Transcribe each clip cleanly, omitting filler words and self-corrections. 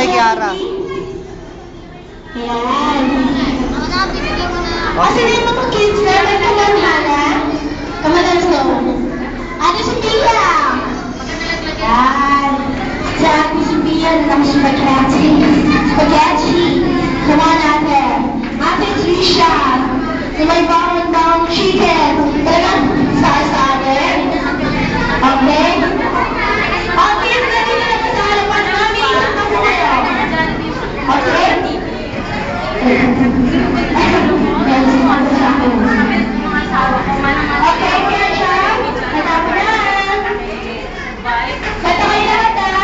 kay Kiara. Ayan. Oh. Kasi na yung mga kids na nagkalanhala. Kamalanso. Ate Sophia. Ayan. Si Ate Sophia na ng spaghetti. Spaghetti. Come on, ate. Ate Trisha. Na may bawang chicken. Talagang sa atin. Okay? Okay, ready na naman sa harapan namin. Ano po kayo? Okay? Okay, Kesha. Handa mo na. Kanta kayo lahat, ha?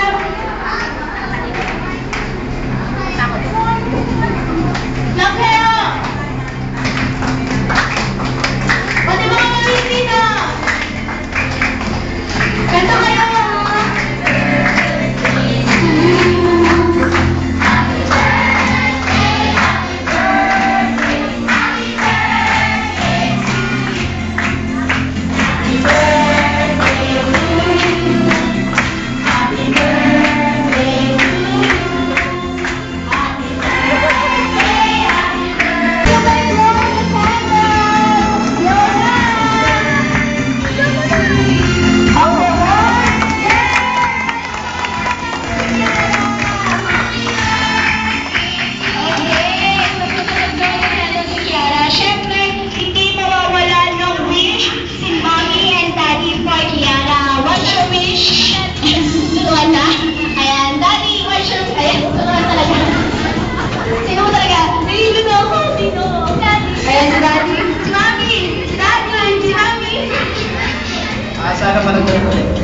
Lang kayo. Pati mga mamisi na. Kanta kayo, ha? Sana managdag ulit.